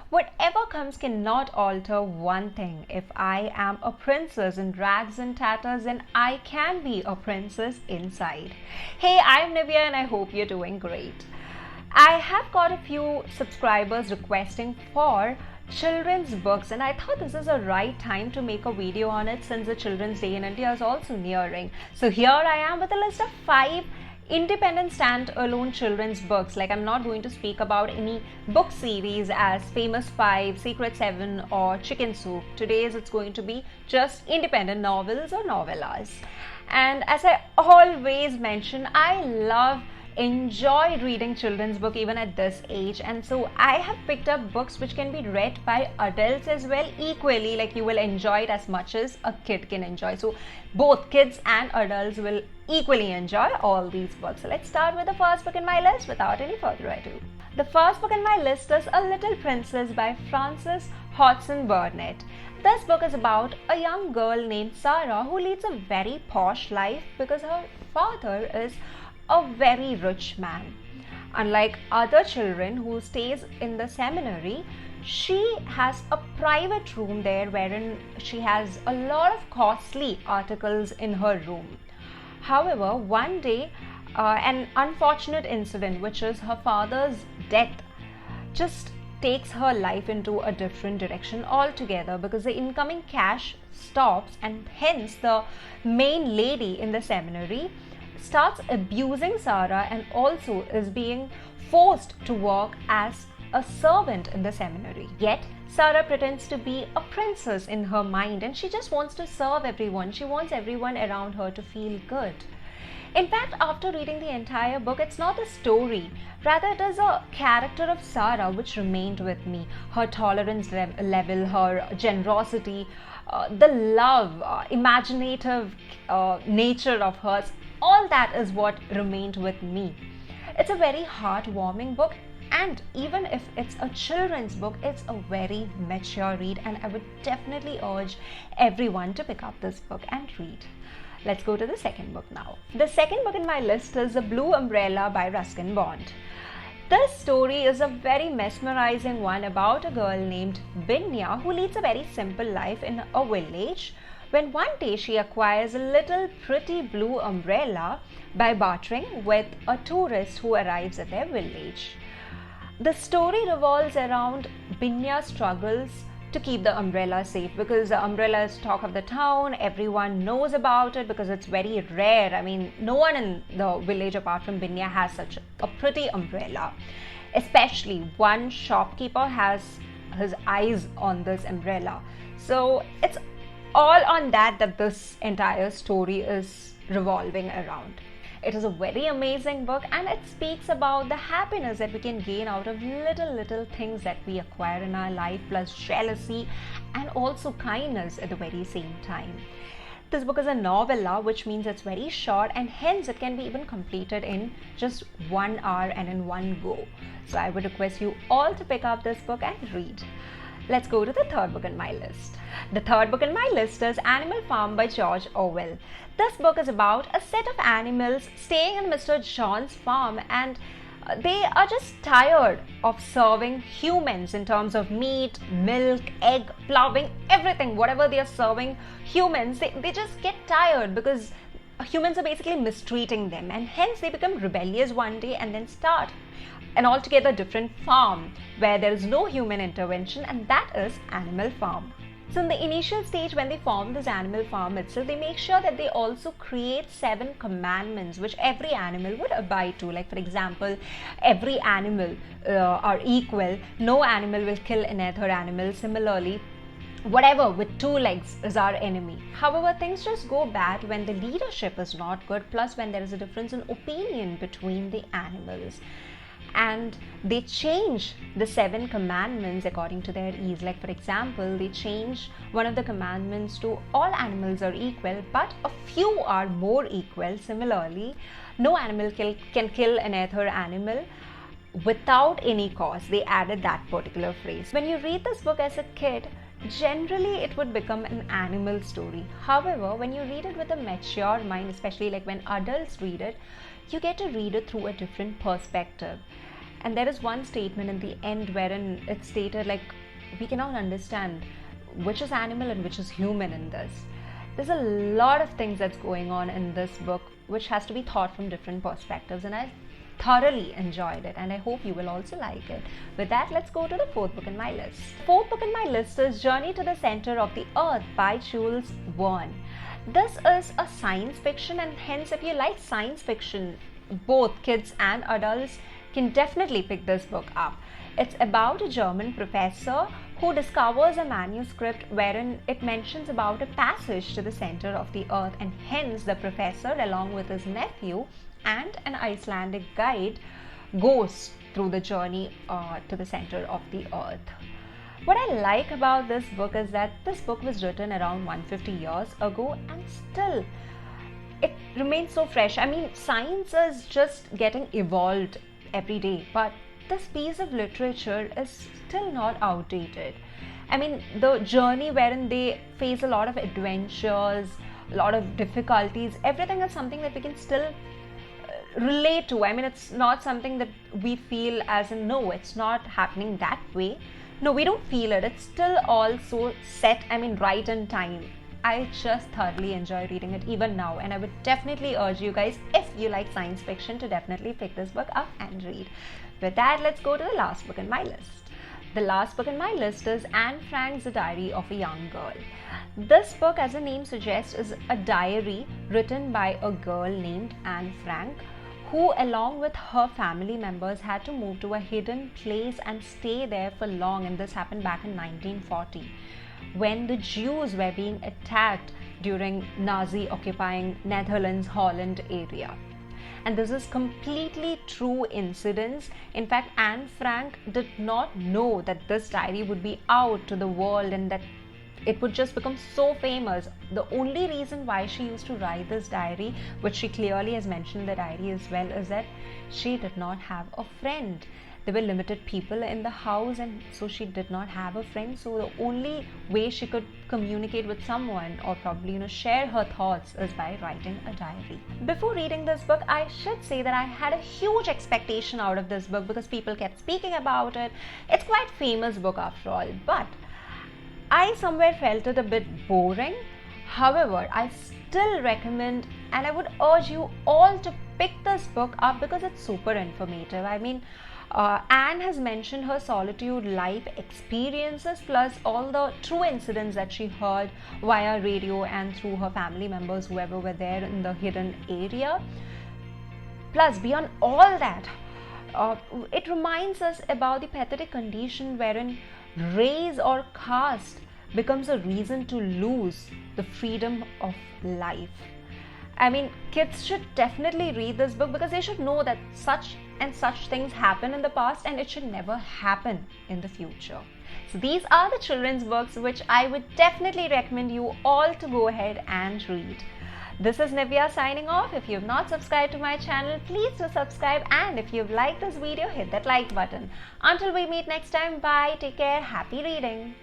Whatever comes cannot alter one thing. If I am a princess in rags and tatters, then I can be a princess inside. Hey, I'm Nivea and I hope you're doing great. I have got a few subscribers requesting for children's books, and I thought this is a right time to make a video on it since the Children's Day in India is also nearing. So here I am with a list of 5 independent stand-alone children's books. Like, I'm not going to speak about any book series as Famous 5, Secret 7 or Chicken Soup. Today's it's going to be just independent novels or novellas. And as I always mention, I enjoy reading children's book even at this age, and so I have picked up books which can be read by adults as well equally. Like, you will enjoy it as much as a kid can enjoy. So both kids and adults will equally enjoy all these books. So let's start with the first book in my list without any further ado. The first book in my list is A Little Princess by Frances Hodgson Burnett. This book is about a young girl named Sarah who leads a very posh life because her father is a very rich man. Unlike other children who stays in the seminary, she has a private room there wherein she has a lot of costly articles in her room. However, one day, an unfortunate incident, which is her father's death, just takes her life into a different direction altogether because the incoming cash stops, and hence the main lady in the seminary starts abusing Sarah and also is being forced to work as a servant in the seminary. Yet Sarah pretends to be a princess in her mind, and she just wants to serve everyone. She wants everyone around her to feel good. In fact, after reading the entire book, it's not the story, rather it is a character of Sarah which remained with me. Her tolerance level, her generosity, the love, imaginative nature of hers, all that is what remained with me. It's a very heartwarming book, and even if it's a children's book, it's a very mature read, and I would definitely urge everyone to pick up this book and read. Let's go to the second book now. The second book in my list is The Blue Umbrella by Ruskin Bond. This story is a very mesmerizing one about a girl named Binya who leads a very simple life in a village, when one day she acquires a little pretty blue umbrella by bartering with a tourist who arrives at their village. The story revolves around Binya's struggles to keep the umbrella safe, because the umbrella is talk of the town. Everyone knows about it because it's very rare. I mean, no one in the village apart from Binya has such a pretty umbrella. Especially one shopkeeper has his eyes on this umbrella. So it's all on that this entire story is revolving around. It is a very amazing book, and it speaks about the happiness that we can gain out of little things that we acquire in our life, plus jealousy and also kindness at the very same time. This book is a novella, which means it's very short, and hence it can be even completed in just 1 hour and in one go. So I would request you all to pick up this book and read. Let's go to the third book on my list. The third book on my list is Animal Farm by George Orwell. This book is about a set of animals staying in Mr. John's farm, and they are just tired of serving humans in terms of meat, milk, egg, ploughing, everything. Whatever they are serving humans, they just get tired because humans are basically mistreating them, and hence they become rebellious one day and then start an altogether different farm where there is no human intervention, and that is Animal Farm. So in the initial stage, when they form this animal farm itself, they make sure that they also create 7 commandments which every animal would abide to. Like, for example, every animal are equal. No animal will kill another animal. Similarly, whatever with 2 legs is our enemy. However, things just go bad when the leadership is not good, plus when there is a difference in opinion between the animals. And they change the 7 commandments according to their ease. Like, for example, they change one of the commandments to all animals are equal, but a few are more equal. Similarly, no animal can kill another animal without any cause. They added that particular phrase. When you read this book as a kid, generally it would become an animal story. However, when you read it with a mature mind, especially like when adults read it, you get to read it through a different perspective. And there is one statement in the end wherein it's stated like we cannot understand which is animal and which is human in this. There's a lot of things that's going on in this book which has to be thought from different perspectives, and I thoroughly enjoyed it, and I hope you will also like it. With that, let's go to the fourth book in my list. The fourth book in my list is Journey to the Center of the Earth by Jules Verne. This is a science fiction, and hence if you like science fiction, both kids and adults can definitely pick this book up. It's about a German professor who discovers a manuscript wherein it mentions about a passage to the center of the earth, and hence the professor along with his nephew and an Icelandic guide goes through the journey to the center of the earth. What I like about this book is that this book was written around 150 years ago and still it remains so fresh. I mean, science is just getting evolved every day, but this piece of literature is still not outdated. I mean, the journey wherein they face a lot of adventures, a lot of difficulties, everything is something that we can still relate to. I mean, it's not something that we feel as in, no, it's not happening that way. No, we don't feel it. It's still also set, I mean, right in time. I just thoroughly enjoy reading it even now, and I would definitely urge you guys, if you like science fiction, to definitely pick this book up and read. With that, let's go to the last book in my list. The last book in my list is Anne Frank's The Diary of a Young Girl. This book, as the name suggests, is a diary written by a girl named Anne Frank, who along with her family members had to move to a hidden place and stay there for long, and this happened back in 1940 when the Jews were being attacked during Nazi occupying Netherlands, Holland area. And this is completely true incidents. In fact, Anne Frank did not know that this diary would be out to the world and that it would just become so famous. The only reason why she used to write this diary, which she clearly has mentioned in the diary as well, is that she did not have a friend. There were limited people in the house, and so she did not have a friend. So the only way she could communicate with someone or probably share her thoughts is by writing a diary. Before reading this book, I should say that I had a huge expectation out of this book because people kept speaking about it. It's quite famous book after all, but I somewhere felt it a bit boring. However, I still recommend and I would urge you all to pick this book up because it's super informative. I mean, Anne has mentioned her solitude life experiences plus all the true incidents that she heard via radio and through her family members, whoever were there in the hidden area. Plus, beyond all that, it reminds us about the pathetic condition wherein race or caste becomes a reason to lose the freedom of life. I mean, kids should definitely read this book because they should know that such and such things happen in the past and it should never happen in the future. So these are the children's books which I would definitely recommend you all to go ahead and read. This is Nivea signing off. If you have not subscribed to my channel, please do subscribe, and if you've liked this video, hit that like button. Until we meet next time, bye, take care, happy reading.